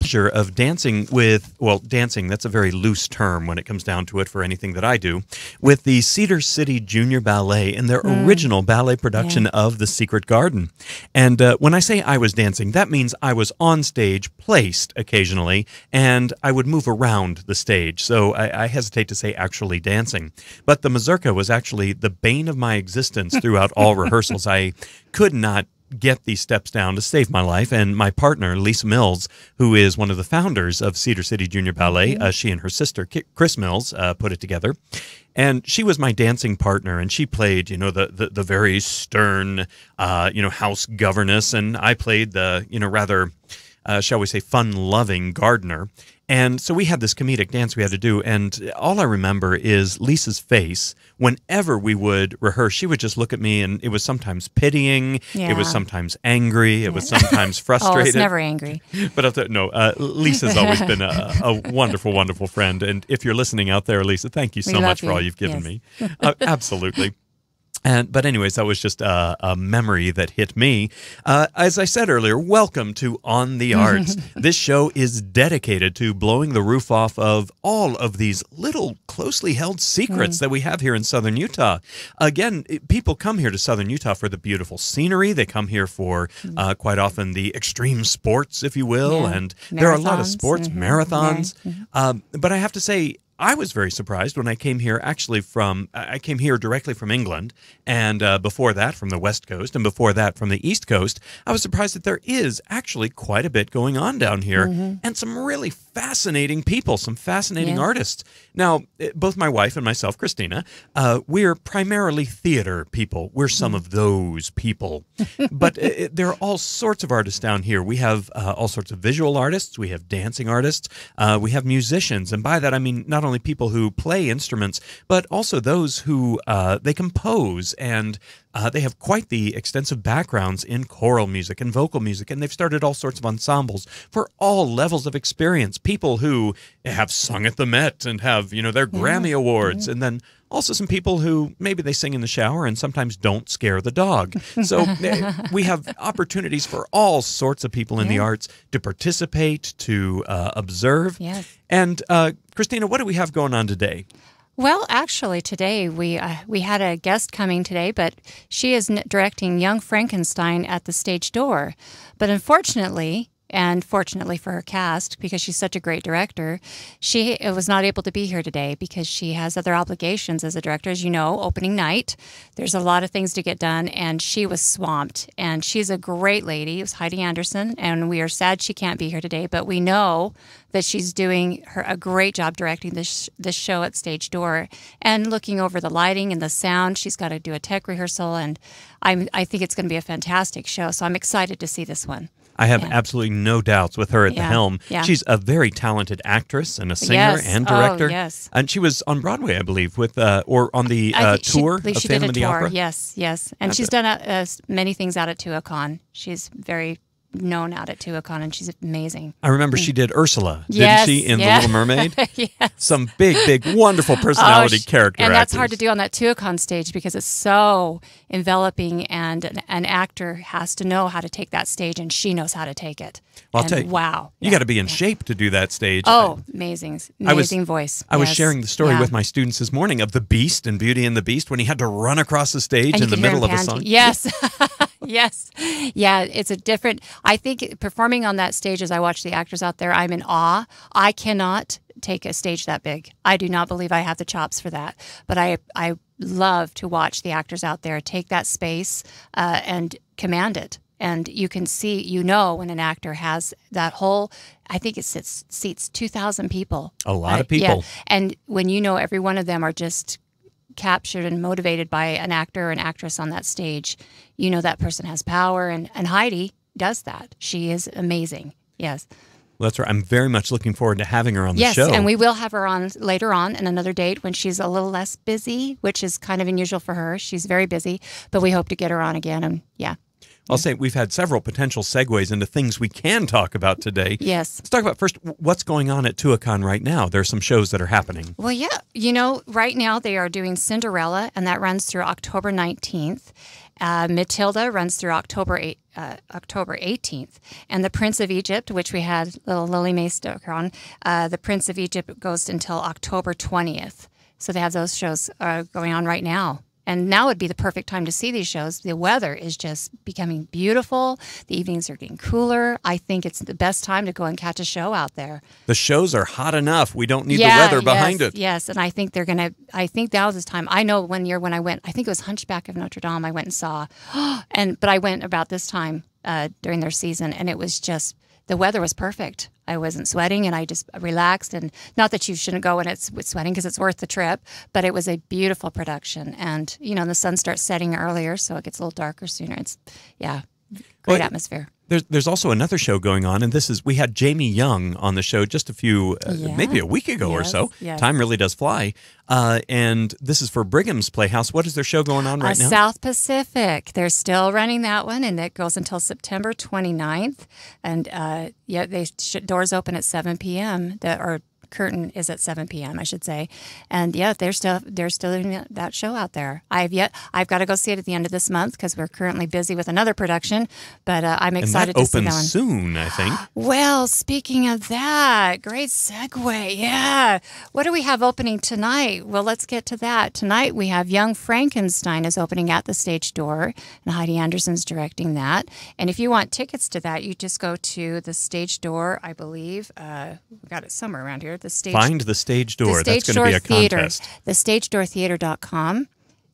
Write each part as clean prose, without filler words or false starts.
pleasure of dancing with, well, dancing, that's a very loose term when it comes down to it for anything that I do, with the Cedar City Junior Ballet in their original ballet production of The Secret Garden. And when I say I was dancing, that means I was on stage, placed occasionally, and I would move around the stage. So I hesitate to say actually dancing. But the mazurka was actually the bane of my existence throughout all rehearsals. I could not get these steps down to save my life, and my partner, Lisa Mills, who is one of the founders of Cedar City Junior Ballet, she and her sister, Chris Mills, put it together, and she was my dancing partner, and she played, the very stern, house governess, and I played the, rather, shall we say, fun-loving gardener. And so we had this comedic dance we had to do, and all I remember is Lisa's face. Whenever we would rehearse, she would just look at me, and it was sometimes pitying, it was sometimes angry, it was sometimes frustrated. Oh, it's never angry. But Lisa's always been a wonderful, wonderful friend. And if you're listening out there, Lisa, thank you so much for all you've given me. Absolutely. But anyways, that was just a memory that hit me. As I said earlier, welcome to On the Arts. This show is dedicated to blowing the roof off of all of these little closely held secrets that we have here in Southern Utah. Again, people come here to Southern Utah for the beautiful scenery. They come here for quite often the extreme sports, if you will. And there are a lot of sports, marathons. But I have to say, I was very surprised when I came here I came here directly from England, and before that from the West Coast, and before that from the East Coast. I was surprised that there is actually quite a bit going on down here, and some really fascinating people, some fascinating artists. Now, both my wife and myself, Christina, we're primarily theater people. We're some of those people. But there are all sorts of artists down here. We have all sorts of visual artists. We have dancing artists. We have musicians. And by that, I mean not only people who play instruments, but also those who they compose, and they have quite the extensive backgrounds in choral music and vocal music, and they've started all sorts of ensembles for all levels of experience. People who have sung at the Met and have, their Grammy Awards, and then also some people who maybe they sing in the shower and sometimes don't scare the dog. So we have opportunities for all sorts of people in the arts to participate, to observe. And Christina, what do we have going on today? Well, actually, today we had a guest coming today, but she is directing Young Frankenstein at the Stage Door. But unfortunately, and fortunately for her cast, because she's such a great director, she was not able to be here today because she has other obligations as a director. As you know, opening night, there's a lot of things to get done, and she was swamped. And she's a great lady. It was Heidi Anderson, and we are sad she can't be here today, but we know that she's doing a great job directing this show at Stage Door and looking over the lighting and the sound. She's got to do a tech rehearsal, and I think it's going to be a fantastic show, so I'm excited to see this one. I have absolutely no doubts with her at the helm. She's a very talented actress and a singer and director. And she was on Broadway, I believe, with or on the tour of Phantom of the Opera. Yes. And she's done many things out at Tuacahn. She's very known out at Tuacahn, and she's amazing. I remember she did Ursula, didn't she, in The Little Mermaid? Some big, wonderful personality character and that's actors. hard to do on that Tuacahn stage because it's so enveloping, and an actor has to know how to take that stage, and she knows how to take it. Well, I'll tell you, wow. You got to be in shape to do that stage. Oh, amazing voice. I was sharing the story with my students this morning of the Beast and Beauty and the Beast when he had to run across the stage in the middle of a song. Yes. Yes. Yeah, it's a different, I think performing on that stage, as I watch the actors out there, I'm in awe. I cannot take a stage that big. I do not believe I have the chops for that. But I love to watch the actors out there take that space and command it. And you can see, when an actor has that whole, I think it seats 2,000 people. A lot of people. Yeah. And when every one of them are just captured and motivated by an actor or an actress on that stage, that person has power, and Heidi does that. She is amazing. Yes. Well, that's right. I'm very much looking forward to having her on the show. Yes, and we will have her on later on in another date when she's a little less busy, which is kind of unusual for her. She's very busy, but we hope to get her on again, and I'll say we've had several potential segues into things we can talk about today. Yes. Let's talk about first what's going on at Tuacahn right now. There are some shows that are happening. Well, yeah. Right now they are doing Cinderella, and that runs through October 19th. Matilda runs through October 18th. And The Prince of Egypt, which we had little Lily Mae Stoker on, The Prince of Egypt goes until October 20th. So they have those shows going on right now. And now would be the perfect time to see these shows. The weather is just becoming beautiful. The evenings are getting cooler. I think it's the best time to go and catch a show out there. The shows are hot enough. We don't need the weather behind it. Yes, and I think they're going to, I think now is the time. I know one year when I went, I think it was Hunchback of Notre Dame I went and saw. But I went about this time during their season, and it was just, the weather was perfect. I wasn't sweating, and I just relaxed. And not that you shouldn't go when it's sweating because it's worth the trip, but it was a beautiful production. And, the sun starts setting earlier, so it gets a little darker sooner. It's, great atmosphere. There's also another show going on, and we had Jamie Young on the show just maybe a week ago or so. Yes. Time really does fly. And this is for Brigham's Playhouse. What is their show going on right now? South Pacific. They're still running that one, and it goes until September 29th. And doors open at 7 p.m. Or curtain is at 7 p.m. I should say, and they're still doing that show out there. I've got to go see it at the end of this month because we're currently busy with another production, but I'm excited to see that one. And that opens soon, I think. Well, speaking of that, great segue. Yeah, what do we have opening tonight? Well, let's get to that. Tonight we have Young Frankenstein is opening at the Stage Door, and Heidi Anderson's directing that. And if you want tickets to that, you just go to the Stage Door. I believe we got it somewhere around here. Find the Stage Door. That's going to be a contest. TheStageDoorTheater.com.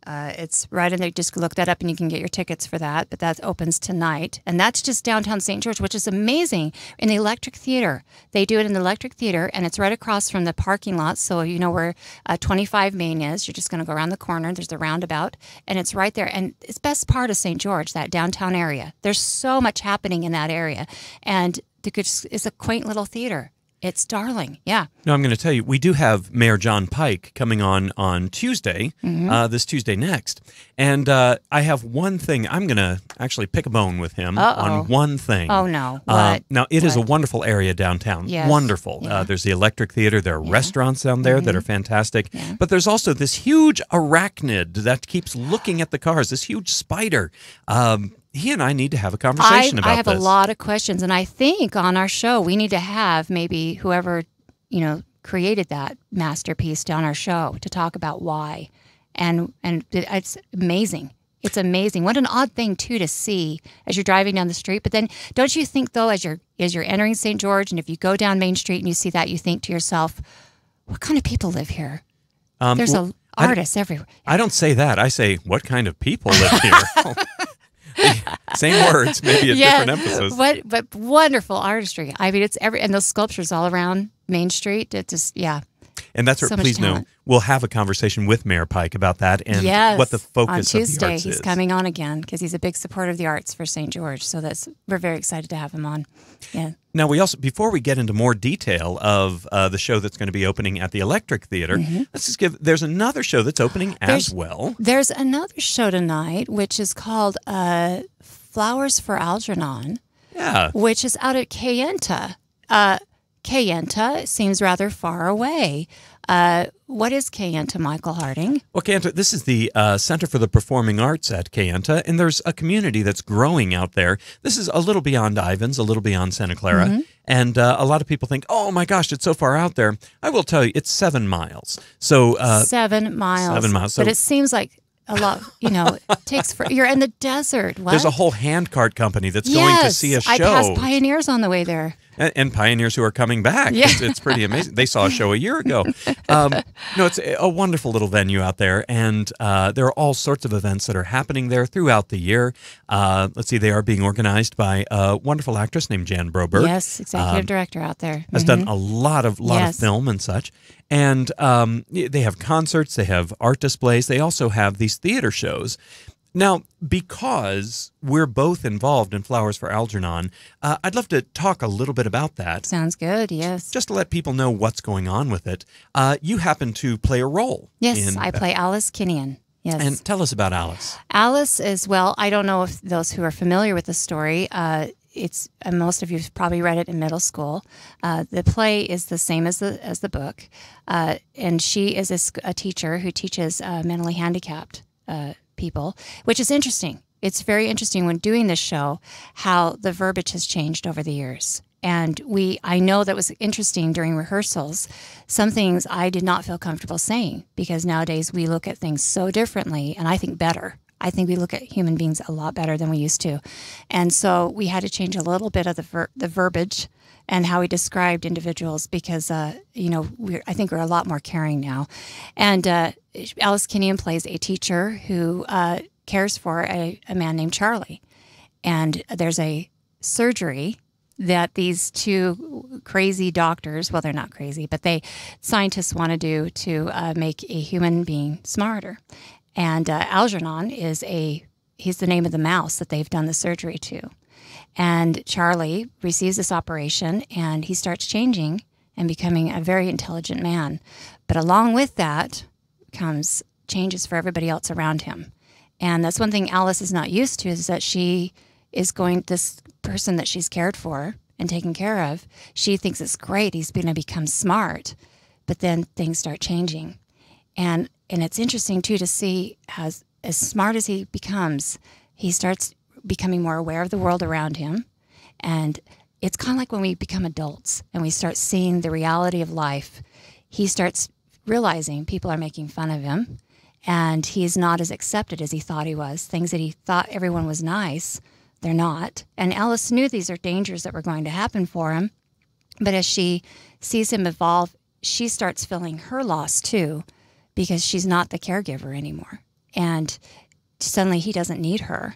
It's right in there. Just look that up and you can get your tickets for that. But that opens tonight. And that's just downtown St. George, which is amazing. In the Electric Theater. They do it in the Electric Theater, and it's right across from the parking lot. So you know where 25 Main is. You're just going to go around the corner. There's the roundabout. And it's right there. And it's best part of St. George, that downtown area. There's so much happening in that area. And it's a quaint little theater. It's darling, yeah. No, I'm going to tell you, we do have Mayor John Pike coming on Tuesday, this Tuesday next. And I have one thing. I'm going to actually pick a bone with him on one thing. Oh, no. What? Now, it is a wonderful area downtown. Yes. Wonderful. Yeah. There's the Electric Theater. There are restaurants down there that are fantastic. Yeah. But there's also this huge arachnid that keeps looking at the cars, this huge spider. He and I need to have a conversation about this. I have a lot of questions, and I think on our show we need to have maybe whoever created that masterpiece on our show to talk about why, and it's amazing. It's amazing. What an odd thing too to see as you're driving down the street. But then, don't you think though, as you're entering St. George, and if you go down Main Street and you see that, you think to yourself, what kind of people live here? There's artists everywhere. I don't say that. I say, what kind of people live here? Same words, maybe a different emphasis. But wonderful artistry. I mean, it's and those sculptures all around Main Street. It just, And that's what, please know, we'll have a conversation with Mayor Pike about that and what the focus on of the Tuesday, arts is. He's coming on again because he's a big supporter of the arts for St. George. So we're very excited to have him on. Yeah. Now, before we get into more detail of the show that's going to be opening at the Electric Theater, let's just there's another show that's opening as well. There's another show tonight, which is called Flowers for Algernon, which is out at Kayenta. Kayenta seems rather far away. What is Kayenta, Michael Harding? Well, Kayenta, this is the Center for the Performing Arts at Kayenta, and there's a community that's growing out there. This is a little beyond Ivins, a little beyond Santa Clara, and a lot of people think, oh my gosh, it's so far out there. I will tell you, it's 7 miles. So 7 miles. 7 miles. So, but it seems like a lot, it takes you're in the desert. What? There's a whole handcart company that's going to see a show. I passed Pioneers on the the way and Pioneers who are coming back. Yeah. It's pretty amazing. They saw a show a year ago. It's a wonderful little venue out there, and there are all sorts of events that are happening there throughout the year. Let's see, they are being organized by a wonderful actress named Jan Broberg. Yes, executive director out there. Has done a lot of film and such. And they have concerts, they have art displays, they also have these theater shows. Now, because we're both involved in Flowers for Algernon, I'd love to talk a little bit about that. Sounds good, yes. Just to let people know what's going on with it. You happen to play a role. Yes, I play Alice Kinnian. Yes. And tell us about Alice. Alice is, I don't know if those who are familiar with the story, most of you have probably read it in middle school. The play is the same as the book, and she is a teacher who teaches mentally handicapped people, which is interesting. it's very interesting when doing this show how the verbiage has changed over the years. And I know that was interesting during rehearsals. Some things I did not feel comfortable saying because nowadays we look at things so differently, and I think better. I think we look at human beings a lot better than we used to. And so we had to change a little bit of the verbiage and how we described individuals because, I think we're a lot more caring now. And Alice Kinnian plays a teacher who cares for a man named Charlie. And there's a surgery that these two crazy doctors, well, they're not crazy, but scientists want to do to make a human being smarter. And Algernon he's the name of the mouse that they've done the surgery to. And Charlie receives this operation, and he starts changing and becoming a very intelligent man. But along with that comes changes for everybody else around him. And that's one thing Alice is not used to, is that this person that she's cared for and taken care of, she thinks it's great. He's going to become smart. But then things start changing. And it's interesting, too, to see as smart as he becomes, he starts becoming more aware of the world around him. And it's kind of like when we become adults and we start seeing the reality of life, he starts realizing people are making fun of him and he's not as accepted as he thought he was. Things that he thought everyone was nice, they're not. And Alice knew these are dangers that were going to happen for him. But as she sees him evolve, she starts feeling her loss too, because she's not the caregiver anymore. And suddenly he doesn't need her.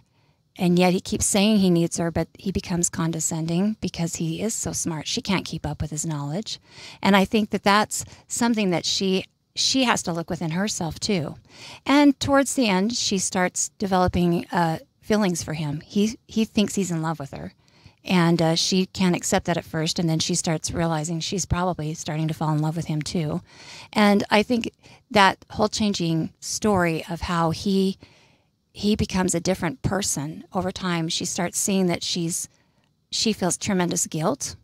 And yet he keeps saying he needs her, but he becomes condescending because he is so smart. She can't keep up with his knowledge. And I think that that's something that she has to look within herself too. And towards the end, she starts developing feelings for him. He thinks he's in love with her. And she can't accept that at first, and then she starts realizing she's probably starting to fall in love with him too. And I think that whole changing story of how he becomes a different person over time, she starts seeing that she feels tremendous guilt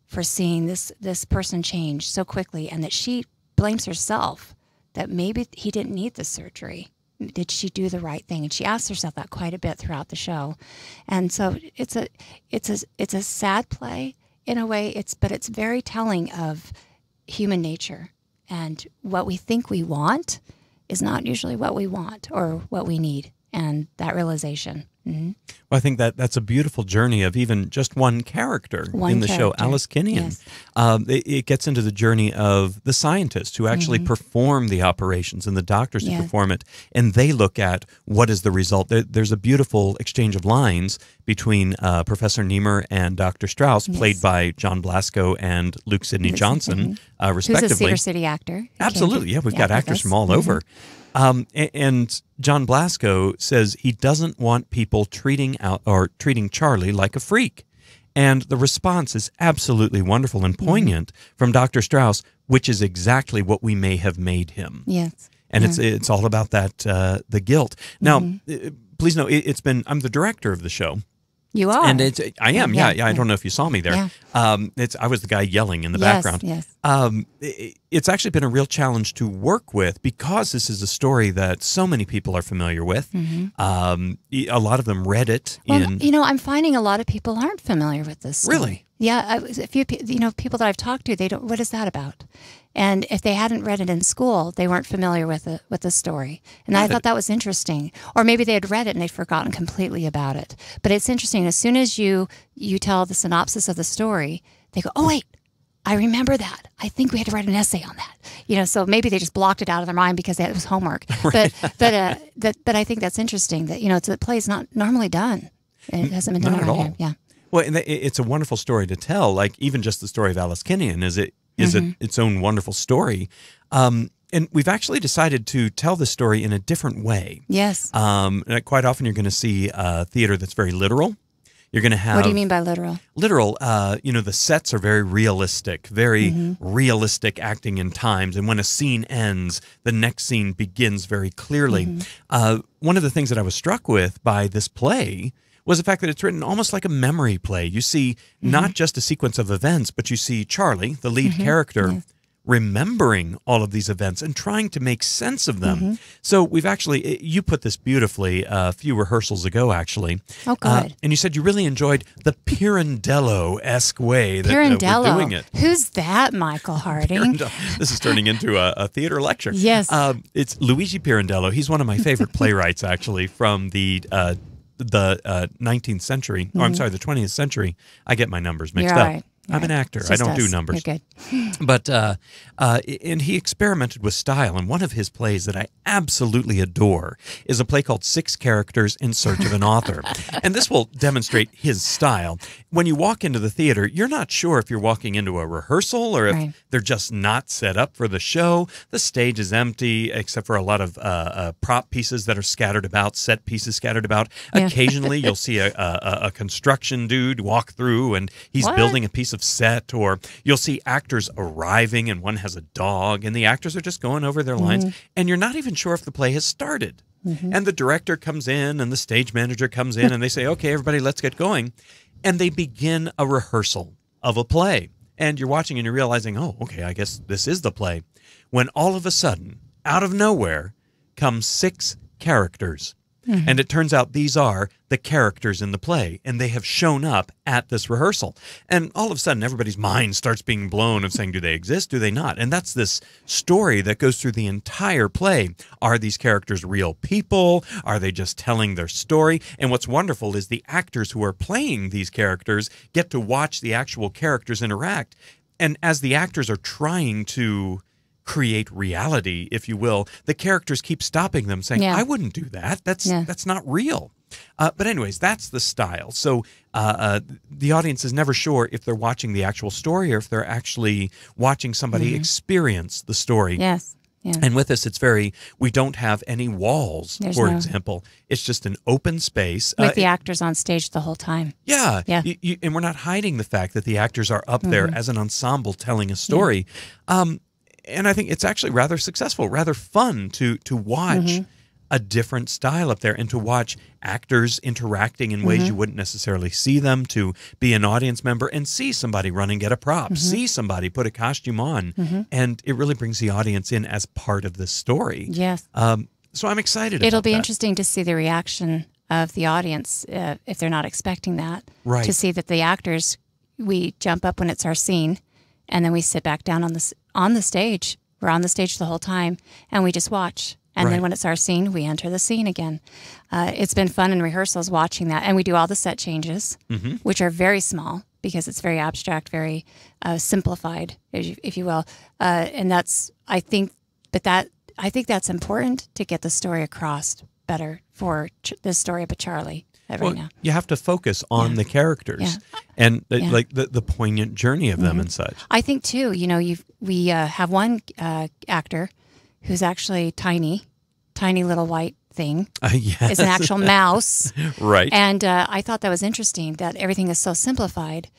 for seeing this person change so quickly, and that she blames herself that maybe he didn't need the surgery. Did she do the right thing? And she asks herself that quite a bit throughout the show. And so it's a sad play in a way, but it's very telling of human nature, and what we think we want is not usually what we want or what we need, and that realization. Mm-hmm. Well, I think that's a beautiful journey of even just one character in the show, Alice Kinnian. Yes. It gets into the journey of the scientists who actually perform the operations and the doctors who perform it, and they look at what is the result. There's a beautiful exchange of lines between Professor Niemer and Dr. Strauss, played by John Blasco and Luke Sidney Johnson, respectively. Who's a Cedar City actor. Absolutely, yeah. We've got actors from all over. And John Blasco says he doesn't want people treating Charlie like a freak. And the response is absolutely wonderful and poignant from Dr. Strauss, which is exactly what we may have made him. Yes. And it's all about that, the guilt. Now, please know, I'm the director of the show. You are. And I am, yeah. I don't know if you saw me there. Yeah. I was the guy yelling in the background. Yes. It's actually been a real challenge to work with because this is a story that so many people are familiar with. A lot of them read it. I'm finding a lot of people aren't familiar with this story. Really? Yeah, a few people that I've talked to, they don't. What is that about? And if they hadn't read it in school, they weren't familiar with the story. And I thought that was interesting. Or maybe they had read it and they'd forgotten completely about it. But it's interesting. As soon as you tell the synopsis of the story, they go, "Oh wait, I remember that. I think we had to write an essay on that." So maybe they just blocked it out of their mind because it was homework. Right. But I think that's interesting that the play is not normally done. It hasn't been done at all. Yeah. Well, and it's a wonderful story to tell. Like even just the story of Alice Kinnian is its own wonderful story. And we've actually decided to tell the story in a different way. Yes. Quite often you're going to see theater that's very literal. You're going to have... What do you mean by literal? Literal, the sets are very realistic, very realistic acting in times. And when a scene ends, the next scene begins very clearly. One of the things that I was struck with by this play was the fact that it's written almost like a memory play. You see not just a sequence of events, but you see Charlie, the lead character, remembering all of these events and trying to make sense of them. So we've actually, you put this beautifully a few rehearsals ago, actually. Oh, good. And you said you really enjoyed the Pirandello-esque way that we're doing it. Who's that, Michael Harding? This is turning into a theater lecture. Yes. It's Luigi Pirandello. He's one of my favorite playwrights, actually, from the 19th century. Or I'm sorry, the 20th century. I get my numbers mixed up. Right. I'm an actor. I don't do numbers. You're good. But and he experimented with style. And one of his plays that I absolutely adore is a play called Six Characters in Search of an Author. And this will demonstrate his style. When you walk into the theater, you're not sure if you're walking into a rehearsal or if they're just not set up for the show. The stage is empty except for a lot of prop pieces that are scattered about, set pieces scattered about. Yeah. Occasionally, you'll see a construction dude walk through and he's building a piece of set, or you'll see actors arriving and one has a dog and the actors are just going over their lines and you're not even sure if the play has started. And the director comes in and the stage manager comes in and they say, okay, everybody, let's get going. And they begin a rehearsal of a play. And you're watching and you're realizing, oh, okay, I guess this is the play. When all of a sudden, out of nowhere, come six characters. And it turns out these are the characters in the play, and they have shown up at this rehearsal. And all of a sudden, everybody's mind starts being blown of saying, do they exist? Do they not? And that's this story that goes through the entire play. Are these characters real people? Are they just telling their story? And what's wonderful is the actors who are playing these characters get to watch the actual characters interact. And as the actors are trying to create reality, if you will, the characters keep stopping them saying, I wouldn't do that. That's not real. But anyways, that's the style. So the audience is never sure if they're watching the actual story or if they're actually watching somebody experience the story. Yes. Yeah. And with us, it's we don't have any walls, for example. It's just an open space. With the actors on stage the whole time. Yeah. And we're not hiding the fact that the actors are up there as an ensemble telling a story. And I think it's actually rather successful, rather fun to watch a different style up there and to watch actors interacting in ways you wouldn't necessarily see them, to be an audience member and see somebody run and get a prop, see somebody put a costume on. And it really brings the audience in as part of the story. Yes. So I'm excited It'll about be that. interesting to see the reaction of the audience if they're not expecting that. Right. To see that the actors, we jump up when it's our scene and then we sit back down on the stage. We're on the stage the whole time, and we just watch. And then when it's our scene, we enter the scene again. It's been fun in rehearsals watching that. And we do all the set changes, which are very small because it's very abstract, very simplified, if you will. And I think that's important to get the story across better for the story of a Charlie. Right now. You have to focus on the characters and like the poignant journey of them and such. I think too, we have one actor who's actually tiny little white thing. Yes. It's an actual mouse. Right. And I thought that was interesting that everything is so simplified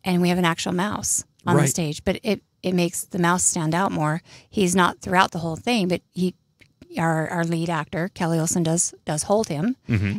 and we have an actual mouse on the stage, but it makes the mouse stand out more. He's not throughout the whole thing, but our lead actor, Kelly Olsen, does hold him,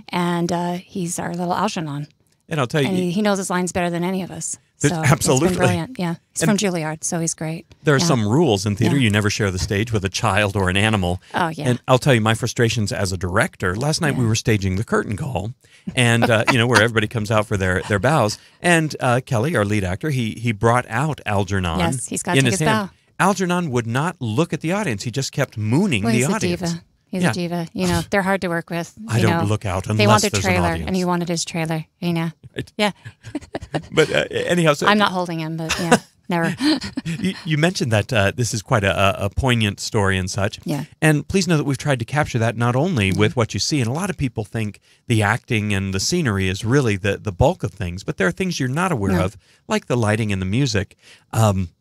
and he's our little Algernon. And I'll tell you, and he knows his lines better than any of us. So absolutely. It's been brilliant. Yeah, he's from Juilliard, so he's great. There are some rules in theater. You never share the stage with a child or an animal. Oh, yeah. And I'll tell you my frustrations as a director. Last night we were staging the curtain call, and where everybody comes out for their bows. And Kelly, our lead actor, he brought out Algernon. Yes, he's got to take his bow. Algernon would not look at the audience. He just kept mooning the audience. He's a diva. He's a diva. They're hard to work with. I don't look out unless they want their there's trailer, an audience. and he wanted his trailer. Right. Yeah. But anyhow, so I'm not holding him, but never. You mentioned that this is quite a poignant story and such. Yeah. And please know that we've tried to capture that not only with what you see, and a lot of people think the acting and the scenery is really the bulk of things, but there are things you're not aware of, like the lighting and the music.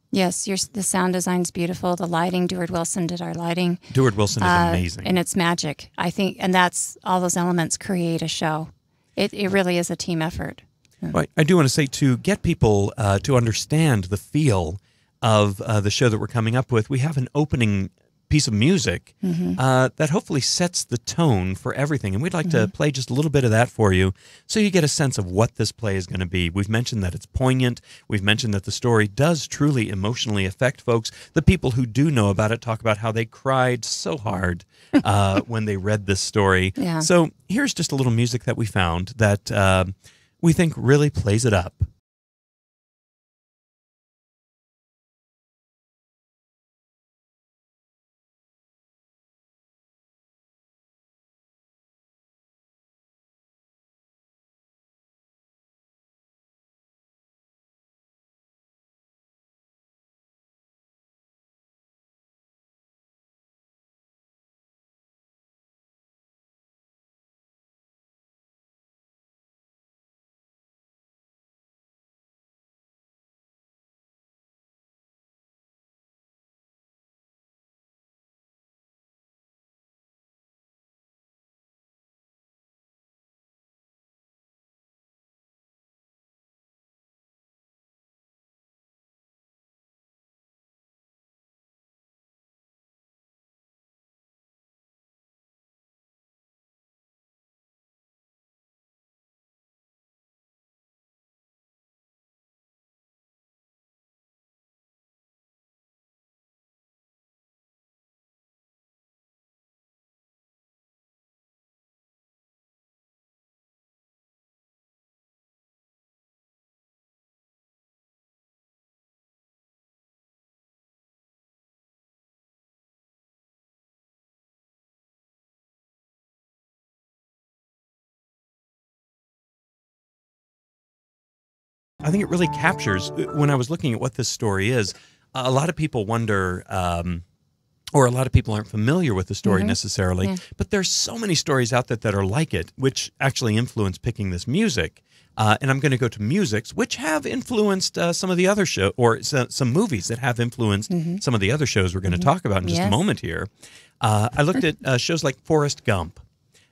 Yes, the sound design's beautiful. The lighting, Deward Wilson did our lighting. Deward Wilson is amazing. And it's magic, I think. And that's all those elements create a show. It really is a team effort. Well, I do want to say, to get people to understand the feel of the show that we're coming up with, we have an opening piece of music that hopefully sets the tone for everything. And we'd like to play just a little bit of that for you so you get a sense of what this play is going to be. We've mentioned that it's poignant. We've mentioned that the story does truly emotionally affect folks. The people who do know about it talk about how they cried so hard when they read this story. Yeah. So here's just a little music that we found that we think really plays it up. I think it really captures, when I was looking at what this story is, a lot of people wonder, or a lot of people aren't familiar with the story necessarily, but there's so many stories out there that are like it, which actually influence picking this music. And I'm going to go to musics, which have influenced some of the other shows, or some movies that have influenced some of the other shows we're going to talk about in just a moment here. I looked at shows like Forrest Gump,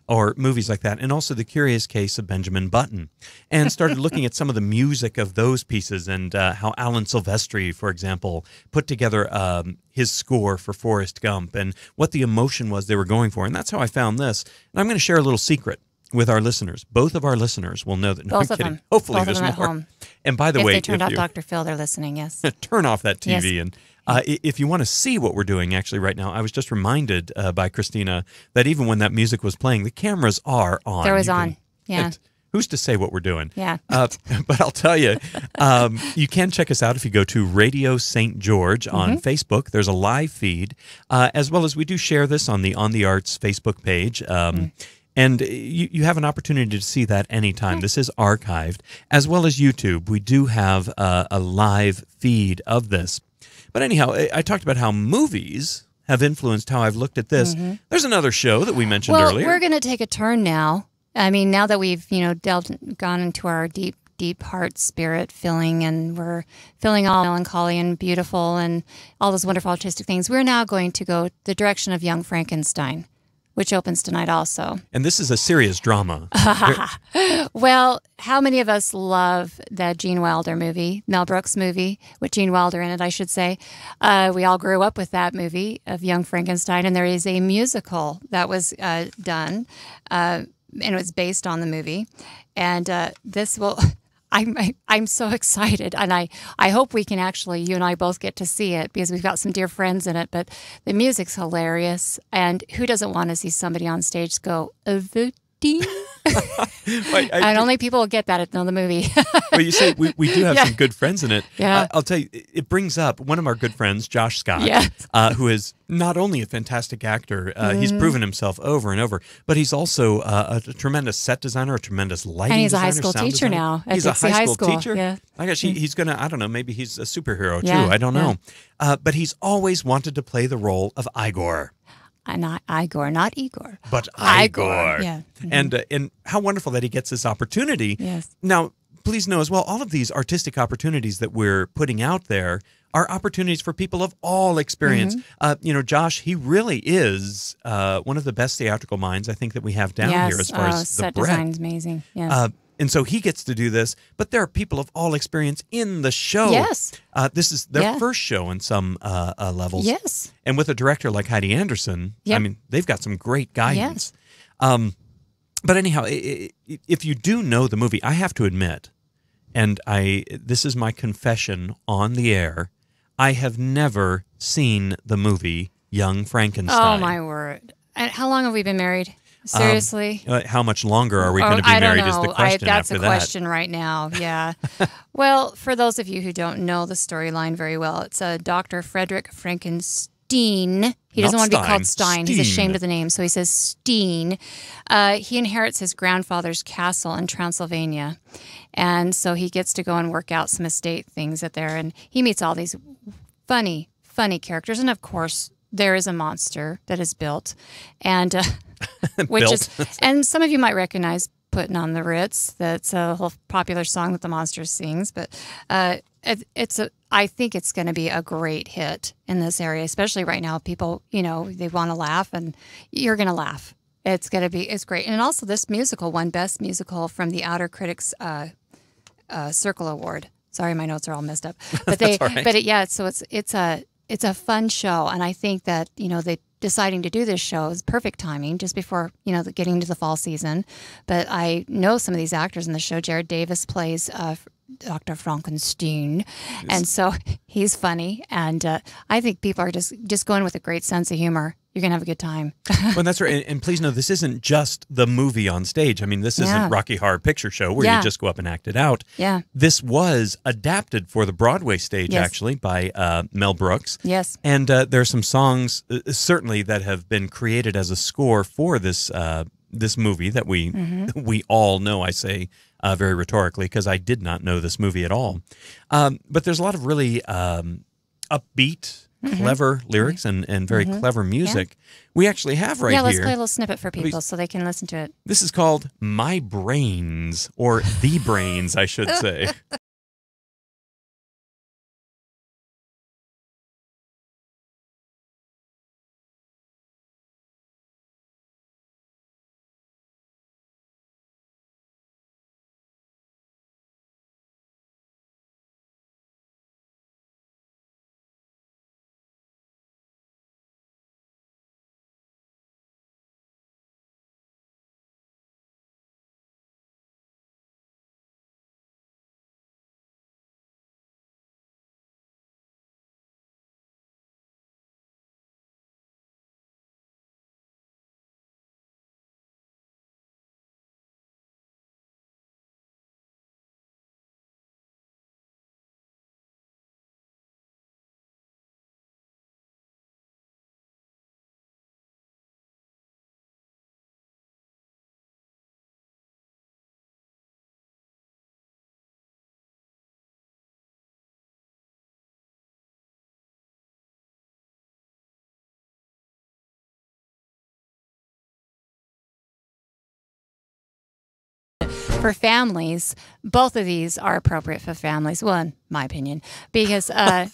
or movies like that, and also The Curious Case of Benjamin Button, and started looking at some of the music of those pieces and how Alan Silvestri, for example, put together his score for Forrest Gump and what the emotion was they were going for. And that's how I found this. And I'm going to share a little secret with our listeners. Both of our listeners will know that. No, Both I'm of kidding. them. Hopefully Both there's of them more. at home. And by the If way, they turned out Dr. Phil, they're listening, yes. Turn off that TV. And if you want to see what we're doing actually right now, I was just reminded by Christina that even when that music was playing, the cameras are on. There was on, yeah. Who's to say what we're doing? Yeah. But I'll tell you, you can check us out if you go to Radio St. George on Facebook. There's a live feed, as well as we do share this on the On the Arts Facebook page. And you have an opportunity to see that anytime. This is archived, as well as YouTube. We do have a live feed of this. But anyhow, I talked about how movies have influenced how I've looked at this. There's another show that we mentioned earlier. Well, we're going to take a turn now. I mean, now that we've, gone into our deep heart spirit filling, and we're feeling all melancholy and beautiful and all those wonderful artistic things, we're now going to go the direction of Young Frankenstein, which opens tonight also. And this is a serious drama. Well, how many of us love that Gene Wilder movie, Mel Brooks movie, with Gene Wilder in it, I should say. We all grew up with that movie of Young Frankenstein, and there is a musical that was done, and it was based on the movie. And this will... I'm so excited, and I hope we can actually, you and I both get to see it, because we've got some dear friends in it, but the music's hilarious, and who doesn't want to see somebody on stage go, and only people will get that at the movie. But you say we do have some good friends in it. Yeah. I'll tell you, it brings up one of our good friends, Josh Scott, who is not only a fantastic actor, he's proven himself over and over, but he's also a tremendous set designer, a tremendous lighting designer. And he's a high school teacher now at He's a Dixie high school teacher? Yeah. I guess he's going to, I don't know, maybe he's a superhero too. Yeah. I don't know. But he's always wanted to play the role of Igor. Not Igor, not Igor. But Igor. Yeah. And how wonderful that he gets this opportunity. Yes. Now, please know as well, all of these artistic opportunities that we're putting out there are opportunities for people of all experience. Josh, he really is one of the best theatrical minds I think that we have down here as far as the set breadth. design's amazing. Yes. And so he gets to do this, but there are people of all experience in the show. Yes. This is their first show in some levels. Yes. And with a director like Heidi Anderson, I mean, they've got some great guidance. Yes. But anyhow, if you do know the movie, I have to admit, and this is my confession on the air, I have never seen the movie Young Frankenstein. Oh, my word. And how long have we been married? Seriously? How much longer are we going to be married is the question That's after a question right now, yeah. Well, for those of you who don't know the storyline very well, it's Dr. Frederick Frankenstein. He doesn't want to be called Stein. He's ashamed of the name, so he says Steen. He inherits his grandfather's castle in Transylvania, and so he gets to go and work out some estate things there, and he meets all these funny characters, and of course, there is a monster that is built, and and some of you might recognize "Putting on the Ritz." That's a whole popular song that the monster sings. But I think it's going to be a great hit in this area, especially right now. People, they want to laugh, and you're going to laugh. It's great, and also this musical won Best Musical from the Outer Critics Circle Award. Sorry, my notes are all messed up, but so it's a fun show, and I think that they deciding to do this show is perfect timing, just before getting into the fall season. But I know some of these actors in the show. Jared Davis plays Dr. Frankenstein, and so he's funny, and I think people are just going with a great sense of humor. You're going to have a good time. Well, that's right. And please know, this isn't just the movie on stage. I mean, this isn't Rocky Horror Picture Show where you just go up and act it out. Yeah. This was adapted for the Broadway stage, actually, by Mel Brooks. Yes. And there are some songs, certainly, that have been created as a score for this this movie that we all know, I say very rhetorically, because I did not know this movie at all. But there's a lot of really upbeat, clever lyrics and very clever music. Yeah. We actually have right here. Yeah, let's play a little snippet for people so they can listen to it. This is called My Brains, or The Brains, I should say. For families, both of these are appropriate for families. Well, in my opinion, because and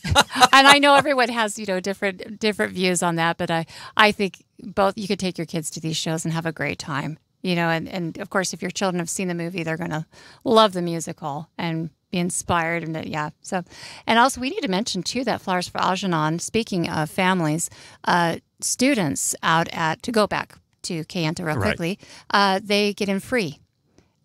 I know everyone has different views on that, but I think both you could take your kids to these shows and have a great time. And of course, if your children have seen the movie, they're going to love the musical and be inspired. And so, and also we need to mention too that Flowers for Algernon. Speaking of families, students to go back to Kayenta real quickly, they get in free.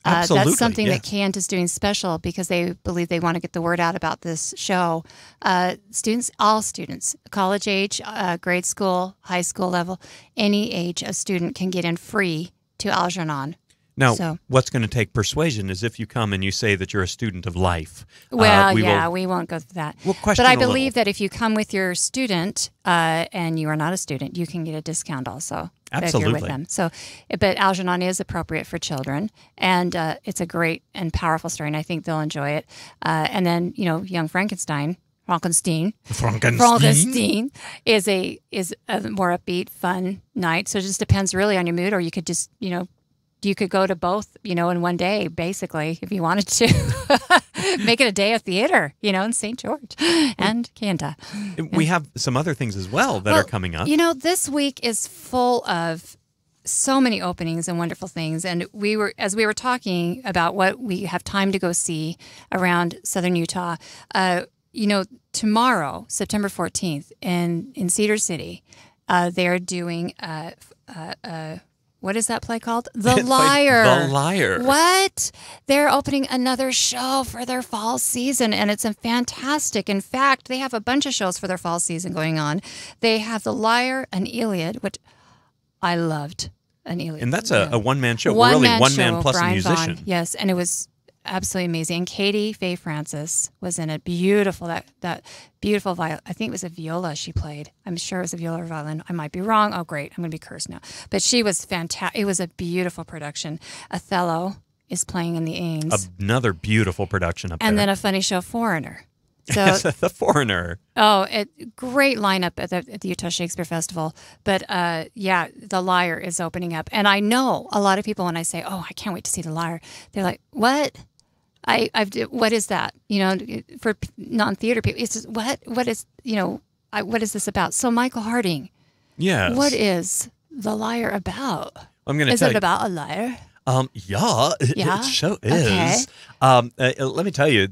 Absolutely, that's something that Kayenta is doing special because they believe they want to get the word out about this show. All students, college age, grade school, high school level, any age a student can get in free to Algernon. Now, what's going to take persuasion is if you come and you say that you're a student of life. Well, we won't go through that. We'll question but I believe that if you come with your student and you are not a student, you can get a discount also. Absolutely. If you're with them. So, but Algernon is appropriate for children, and it's a great and powerful story, and I think they'll enjoy it. And then, Young Frankenstein is a more upbeat, fun night. So it just depends really on your mood, or you could just, you could go to both, in one day, basically, if you wanted to. Make it a day of theater, in St. George and Kayenta. We have some other things as well that are coming up. This week is full of so many openings and wonderful things. And as we were talking about what we have time to go see around Southern Utah, tomorrow, September 14th, in Cedar City, they're doing what is that play called? The Liar. The Liar. What? They're opening another show for their fall season, and it's fantastic. In fact, they have a bunch of shows for their fall season going on. They have The Liar and Iliad, which I loved. An Iliad. And that's a one-man show. One man plus Brian a musician. Vaughn, yes, and it was absolutely amazing. And Katie Faye Francis was in it. Beautiful, that beautiful violin. I think it was a viola she played. I'm sure it was a viola or violin. I might be wrong. Oh, great. I'm going to be cursed now. But she was fantastic. It was a beautiful production. Othello is playing in the Ames. Another beautiful production up there. And then a funny show, Foreigner. So, The Foreigner. Oh, great lineup at the Utah Shakespeare Festival. But The Liar is opening up. And I know a lot of people, when I say, oh, I can't wait to see The Liar, they're like, what? What is that? For non-theater people, it's just, what is this about? So Michael Harding, yes. What is The Liar about? I'm going to tell you. Is it about a liar? Yeah, it sure is. Okay. Let me tell you,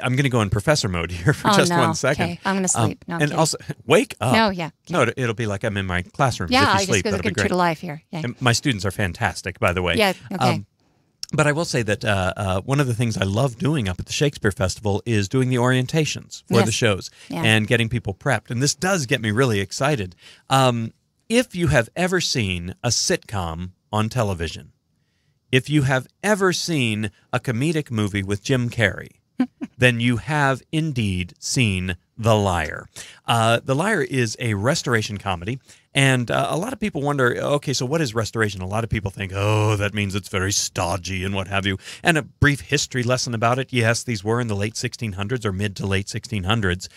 I'm going to go in professor mode here for just 1 second. Okay, I'm going to sleep. No, and also, wake up. No, yeah. No, it'll be like I'm in my classroom. Yeah, if you I sleep, just that'll be go great. true to life here. Yeah. And my students are fantastic, by the way. Yeah, okay. But I will say that one of the things I love doing up at the Shakespeare Festival is doing the orientations for the shows and getting people prepped. And this does get me really excited. If you have ever seen a sitcom on television, if you have ever seen a comedic movie with Jim Carrey, then you have indeed seen The Liar. The Liar is a restoration comedy, and a lot of people wonder, okay, so what is restoration? A lot of people think, oh, that means it's very stodgy and what have you. And a brief history lesson about it, yes, these were in the late 1600s or mid to late 1600s,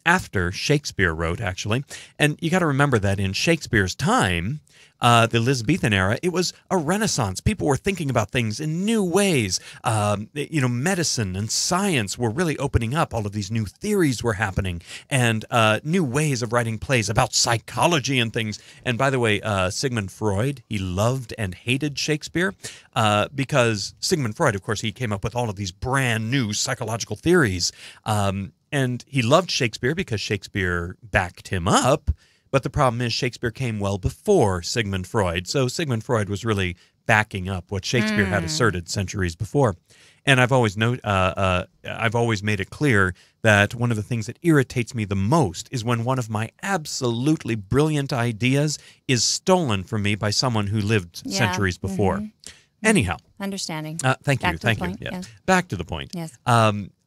after Shakespeare wrote, actually. And you got to remember that in Shakespeare's time, the Elizabethan era, it was a renaissance. People were thinking about things in new ways. Medicine and science were really opening up. All of these new theories were happening, and new ways of writing plays about psychology and things. And by the way, Sigmund Freud, he loved and hated Shakespeare because Sigmund Freud, of course, he came up with all of these brand new psychological theories. And he loved Shakespeare because Shakespeare backed him up. But the problem is Shakespeare came well before Sigmund Freud. So Sigmund Freud was really backing up what Shakespeare had asserted centuries before. And I've always made it clear that one of the things that irritates me the most is when one of my absolutely brilliant ideas is stolen from me by someone who lived centuries before. Anyhow. Understanding. Thank you. Yes. Back to the point. Yes.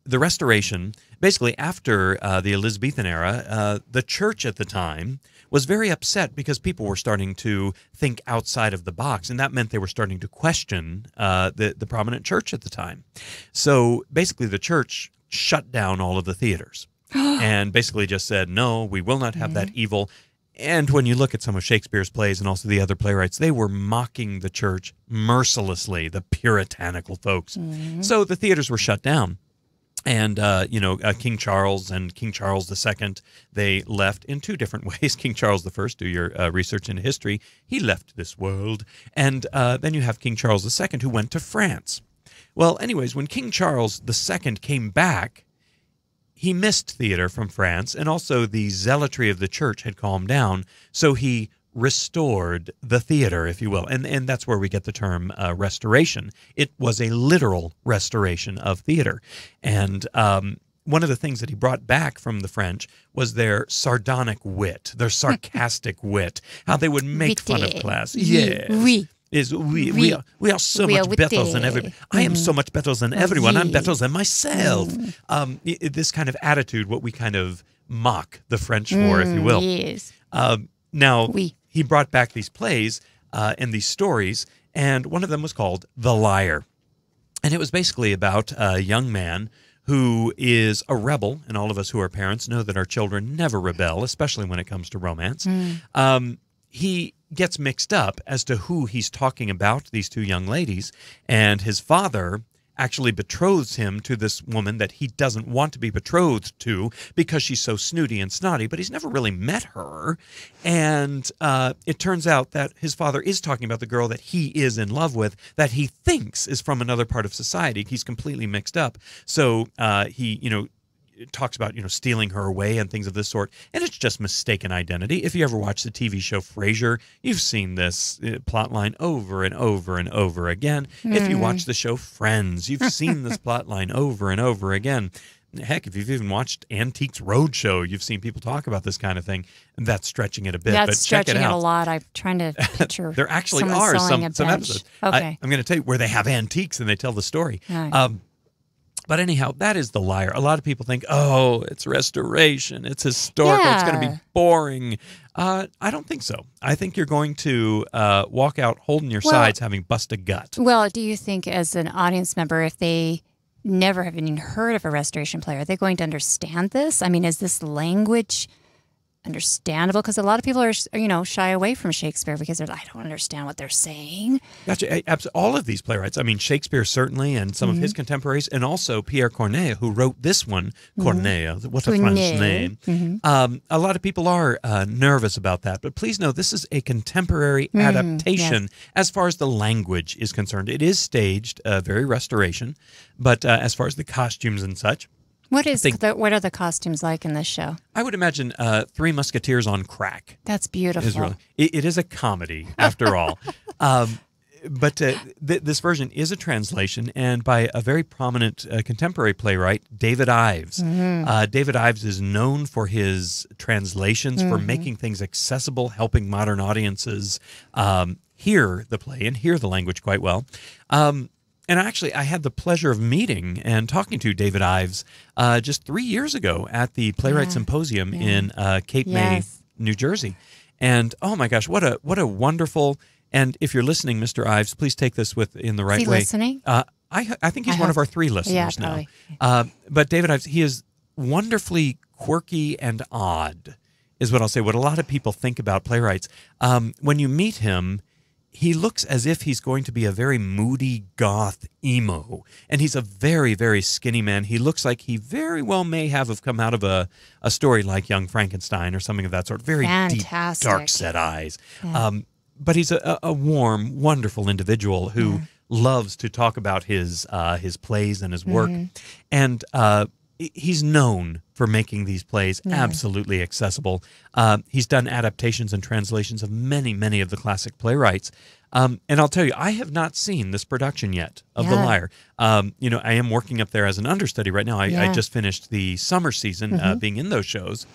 The Restoration, basically after the Elizabethan era, the church at the time was very upset because people were starting to think outside of the box, and that meant they were starting to question the prominent church at the time. So basically the church shut down all of the theaters and basically just said, no, we will not have that evil. And when you look at some of Shakespeare's plays and also the other playwrights, they were mocking the church mercilessly, the puritanical folks. So the theaters were shut down. And, King Charles and King Charles II, they left in two different ways. King Charles I, do your research into history, he left this world. And then you have King Charles II, who went to France. Well, anyways, when King Charles II came back, he missed theater from France, and also the zealotry of the church had calmed down, so he restored the theater, if you will. And that's where we get the term restoration. It was a literal restoration of theater. And one of the things that he brought back from the French was their sardonic wit, their sarcastic wit, how they would make fun of class. Yes. Oui. We are so much better than everyone. I am so much better than everyone. I'm better than myself. This kind of attitude, what we kind of mock the French for, if you will. Yes. Now, he brought back these plays and these stories, and one of them was called The Liar. And it was basically about a young man who is a rebel, and all of us who are parents know that our children never rebel, especially when it comes to romance. He gets mixed up as to who he's talking about, these two young ladies, and his father actually betroths him to this woman that he doesn't want to be betrothed to because she's so snooty and snotty, but he's never really met her. And it turns out that his father is talking about the girl that he is in love with, that he thinks is from another part of society. He's completely mixed up. So he, talks about, stealing her away and things of this sort. And it's just mistaken identity. If you ever watch the TV show Frasier, you've seen this plot line over and over and over again. If you watch the show Friends, you've seen this plot line over and over again. Heck, if you've even watched Antiques Roadshow, you've seen people talk about this kind of thing. And that's stretching it a bit. That's but stretching check it out. a lot. I'm trying to picture. There actually are some episodes. Okay. I'm going to tell you where they have antiques and they tell the story. Right. But anyhow, that is The Liar. A lot of people think, oh, it's restoration, it's historical, it's going to be boring. I don't think so. I think you're going to walk out holding your sides, having bust a gut. Well, do you think as an audience member, if they never have even heard of a restoration play, are they going to understand this? I mean, is this language understandable? Because a lot of people are, shy away from Shakespeare because they're like, I don't understand what they're saying. Gotcha. All of these playwrights. I mean, Shakespeare certainly, and some of his contemporaries, and also Pierre Corneille, who wrote this one. Corneille, what a French name. A lot of people are nervous about that, but please know this is a contemporary adaptation as far as the language is concerned. It is staged, very restoration, but as far as the costumes and such, what are the costumes like in this show? I would imagine Three Musketeers on crack. That's beautiful. It is a comedy, after all. But this version is a translation, and by a very prominent contemporary playwright, David Ives. David Ives is known for his translations, for making things accessible, helping modern audiences hear the play and hear the language quite well. And actually, I had the pleasure of meeting and talking to David Ives just 3 years ago at the Playwright Symposium in Cape May, New Jersey. And oh my gosh, what a wonderful! And if you're listening, Mr. Ives, please take this in the right way. Is he listening? I think he's one of our 3 listeners now. But David Ives, he is wonderfully quirky and odd, is what I'll say. What a lot of people think about playwrights. When you meet him, he looks as if he's going to be a very moody goth emo, and he's a very, very skinny man. He looks like he very well may have come out of a story like Young Frankenstein or something of that sort. Very deep, dark-set eyes. Yeah. But he's a warm, wonderful individual who loves to talk about his plays and his work, and he's known for making these plays absolutely accessible. He's done adaptations and translations of many, many of the classic playwrights. And I'll tell you, I have not seen this production yet of The Liar. I am working up there as an understudy right now. I just finished the summer season being in those shows.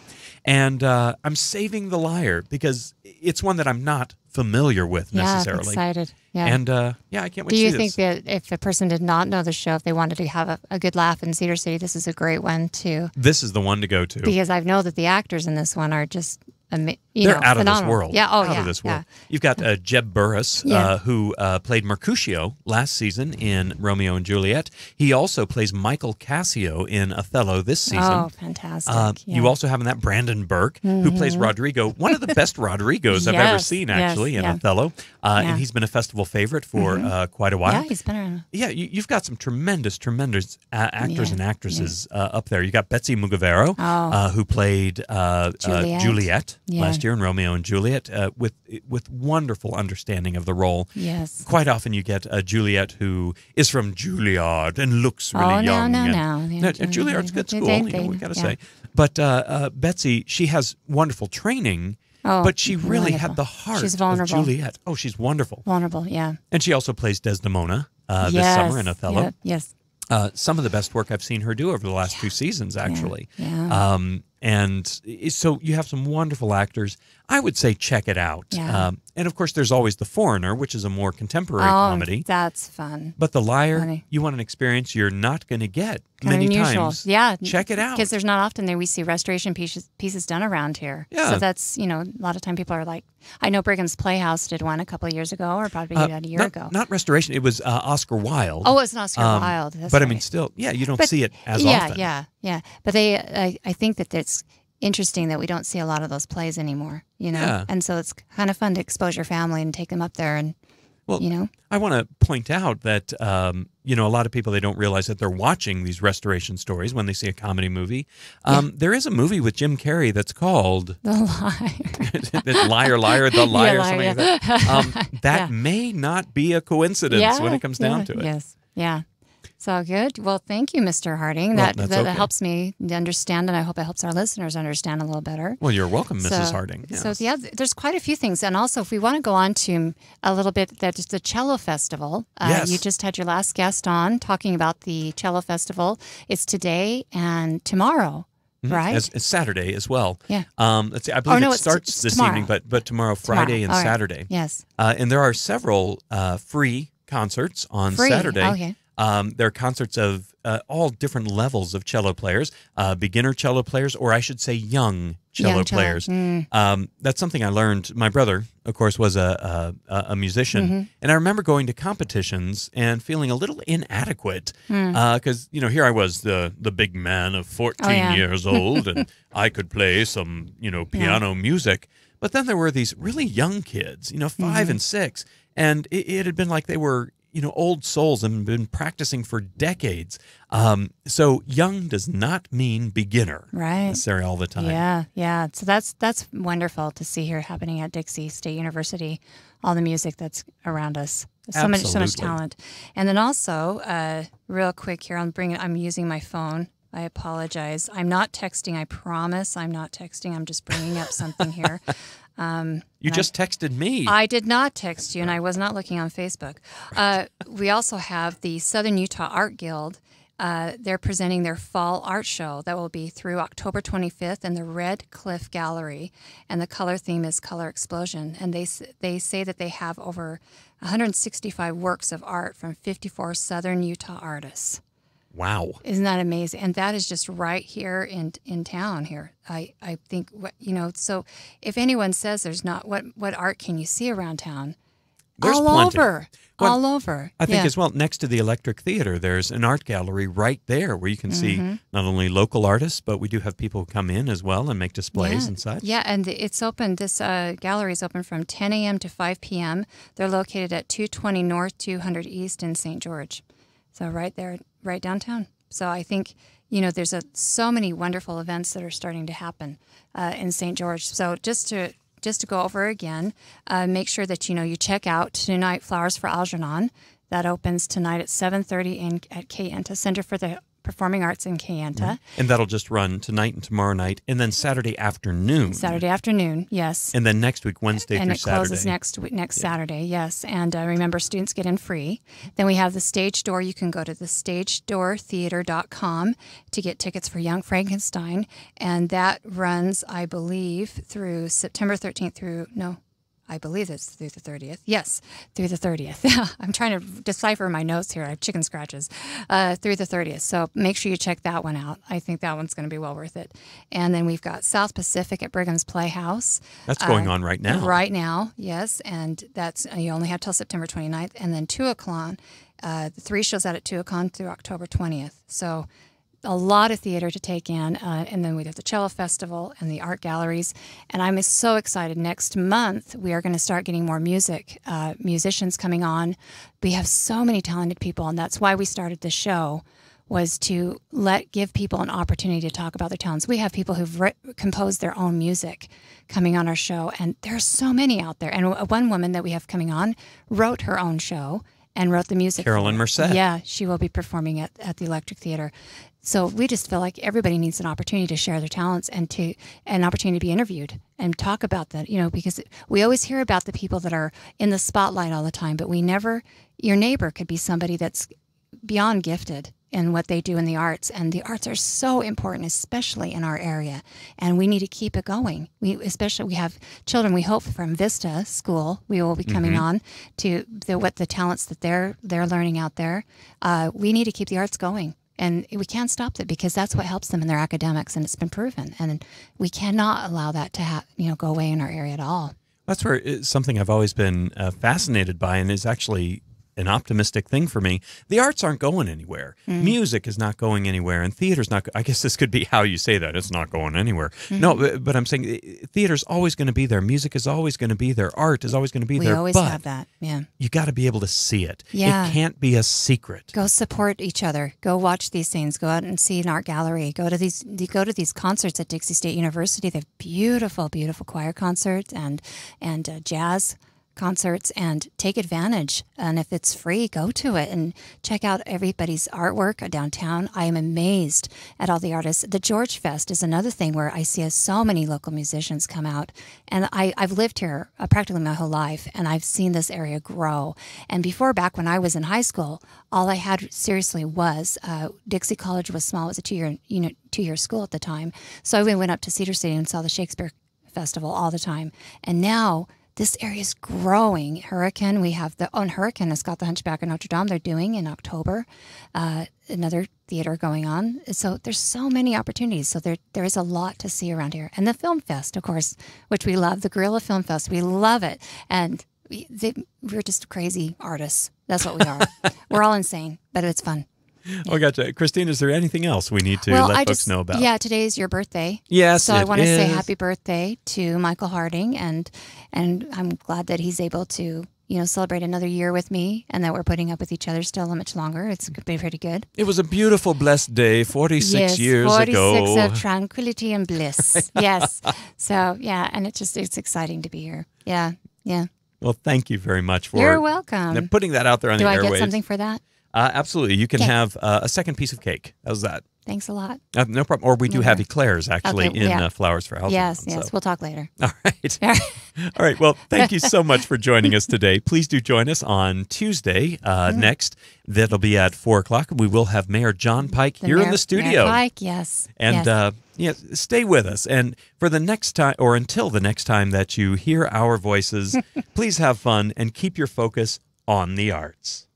And I'm saving The Liar because it's one that I'm not familiar with necessarily. I'm excited. Yeah. And I can't wait to see this. Do you think that if a person did not know the show, if they wanted to have a good laugh in Cedar City, this is a great one too? This is the one to go to. Because I know that the actors in this one are just they're out of this world. Yeah, out of this world. You've got Jeb Burris, who played Mercutio last season in Romeo and Juliet. He also plays Michael Cassio in Othello this season. Oh, fantastic. You also have in that Brandon Burke, who plays Rodrigo, one of the best Rodrigos I've ever seen, actually, in Othello. And he's been a festival favorite for quite a while. Yeah, he's been around. Yeah, you've got some tremendous actors and actresses up there. You got Betsy Mugavero, who played Juliet last year in Romeo and Juliet, with wonderful understanding of the role. Yes. Quite often you get a Juliet who is from Juilliard and looks really young. No. Juilliard's good school, we got to say. But Betsy, she has wonderful training, but she really had the heart of Juliet. Oh, she's wonderful. Vulnerable, yeah. And she also plays Desdemona this summer in Othello. Yes. Some of the best work I've seen her do over the last 2 seasons, actually. And so you have some wonderful actors. I would say check it out. And of course, there's always The Foreigner, which is a more contemporary comedy. That's fun. But The Liar, you want an experience you're not going to get many times. Yeah. Check it out. Because there's not often that we see restoration pieces done around here. Yeah. So that's, a lot of time people are like, I know Brigham's Playhouse did one a couple of years ago, or probably about a year ago. Not restoration. It was Oscar Wilde. Oh, it's an Oscar Wilde. That's but right. I mean, still, you don't see it as often. Yeah. But I think that it's interesting that we don't see a lot of those plays anymore, And so it's kind of fun to expose your family and take them up there and Well, you know? I want to point out that, a lot of people, they don't realize that they're watching these restoration stories when they see a comedy movie. There is a movie with Jim Carrey that's called The Liar. Liar, Liar, The Liar, Liar, something like that. That may not be a coincidence when it comes down to it. Yes. Yeah. So good. Well, thank you, Mr. Harding. Well, That okay. helps me understand, and I hope it helps our listeners understand a little better. Well, you're welcome, Mrs. Harding. Yes. So, yeah, there's quite a few things. And also, if we want to go on to a little bit, that's the Cello Festival. Yes. You just had your last guest on talking about the Cello Festival. It's today and tomorrow, right? It's Saturday as well. Yeah. Let's see, I believe it starts it's this tomorrow. evening, but tomorrow, Friday, and All right. Saturday. Yes. And there are several free concerts on Saturday. Okay. There are concerts of all different levels of cello players, beginner cello players, or I should say young cello players. That's something I learned. My brother, of course, was a musician, and I remember going to competitions and feeling a little inadequate because, here I was, the big man of 14 years old, and I could play some, piano music. But then there were these really young kids, 5 and 6, and it had been like they were old souls and been practicing for decades. So young does not mean beginner, right? Necessarily all the time. Yeah. So that's wonderful to see here happening at Dixie State University. All the music that's around us, so much talent. And then also, real quick here, I'm using my phone. I apologize. I'm not texting. I promise, I'm not texting. I'm just bringing up something here. You just texted me. I did not text you, and I was not looking on Facebook. We also have the Southern Utah Art Guild. They're presenting their fall art show that will be through October 25th in the Red Cliff Gallery, and the color theme is Color Explosion. And they say that they have over 165 works of art from 54 Southern Utah artists. Wow. Isn't that amazing? And that is just right here in town here. I think, so if anyone says there's not, what art can you see around town? There's all plenty. Over. Well, all over. I think as well, next to the Electric Theater, there's an art gallery right there where you can see not only local artists, but we do have people who come in as well and make displays and such. Yeah, and it's open. This gallery is open from 10 a.m. to 5 p.m. They're located at 220 North, 200 East in St. George. So right there, right downtown. So I think, there's so many wonderful events that are starting to happen in St. George. So just to go over again, make sure that, you check out tonight Flowers for Algernon. That opens tonight at 7:30 at Kayenta, Center for the Performing Arts in Kayenta. And that'll just run tonight and tomorrow night, and then Saturday afternoon. Saturday afternoon, yes. And then next week, Wednesday through Saturday. And it closes next Saturday, yes. And remember, students get in free. Then we have the Stage Door. You can go to thestagedoortheater.com to get tickets for Young Frankenstein. And that runs, I believe, through September 13th I believe it's through the 30th. Yes, through the 30th. I'm trying to decipher my notes here. I have chicken scratches. Through the 30th. So make sure you check that one out. I think that one's going to be well worth it. And then we've got South Pacific at Brigham's Playhouse. That's going on right now. Right now, yes. And that's you only have till September 29th. And then Tuacahn, the 3 shows out at Tuacahn through October 20th. So a lot of theater to take in, and then we have the Cello Festival and the art galleries. And I'm so excited. Next month, we are going to start getting more musicians coming on. We have so many talented people, and that's why we started this show, was to give people an opportunity to talk about their talents. We have people who've composed their own music coming on our show, and there's so many out there. And one woman that we have coming on wrote her own show and wrote the music. Carolyn Merced. Yeah, she will be performing at the Electric Theater. So we just feel like everybody needs an opportunity to share their talents and an opportunity to be interviewed and talk about that, because we always hear about the people that are in the spotlight all the time, but your neighbor could be somebody that's beyond gifted in what they do in the arts. And the arts are so important, especially in our area. And we need to keep it going. We have children, we hope, from Vista School. We will be coming on to the talents that they're learning out there. We need to keep the arts going. And we can't stop that, because that's what helps them in their academics, and it's been proven. And we cannot allow that to go away in our area at all. That's where it's something I've always been fascinated by, and is actually an optimistic thing for me. The arts aren't going anywhere. Music is not going anywhere, and theater's not. I guess this could be how you say that. It's not going anywhere. No, but I'm saying theater's always going to be there. Music is always going to be there. Art is always going to be there. We always have that. Yeah. You got to be able to see it. Yeah. It can't be a secret. Go support each other. Go watch these things. Go out and see an art gallery. Go to these concerts at Dixie State University. They have beautiful, beautiful choir concerts and jazz concerts, and take advantage. And if it's free, go to it and check out everybody's artwork downtown. I am amazed at all the artists. The George Fest is another thing where I see so many local musicians come out. And I've lived here practically my whole life, and I've seen this area grow. And before, back when I was in high school, all I had seriously was Dixie College was small. It was a two-year school at the time. So we went up to Cedar City and saw the Shakespeare Festival all the time. And now this area is growing. Hurricane, we have Hurricane has got the Hunchback of Notre Dame they're doing in October. Another theater going on. So there's so many opportunities. So there is a lot to see around here. And the Film Fest, of course, which we love, the Guerrilla Film Fest. We love it. And we're just crazy artists. That's what we are. We're all insane, but it's fun. Oh, gotcha. Christine, is there anything else we need to let folks know about? Yeah, today is your birthday. Yes, so I want to say happy birthday to Michael Harding, and I'm glad that he's able to celebrate another year with me, and that we're putting up with each other still much longer. It's been pretty good. It was a beautiful, blessed day 46 years ago. 46 of tranquility and bliss. Yes. So, yeah, and it's exciting to be here. Yeah, yeah. Well, thank you very much for You're welcome. Putting that out there on the airwaves. Do I get something for that? Absolutely. You can have a second piece of cake. How's that? Thanks a lot. No problem. Or we do have eclairs, actually, in Flowers for House. Yes, yes. We'll talk later. All right. All right. Well, thank you so much for joining us today. Please do join us on Tuesday next. That'll be at 4 o'clock. We will have Mayor John Pike here in the studio. Mayor Pike, yes. And stay with us. And for the next time, or until the next time that you hear our voices, please have fun and keep your focus on the arts.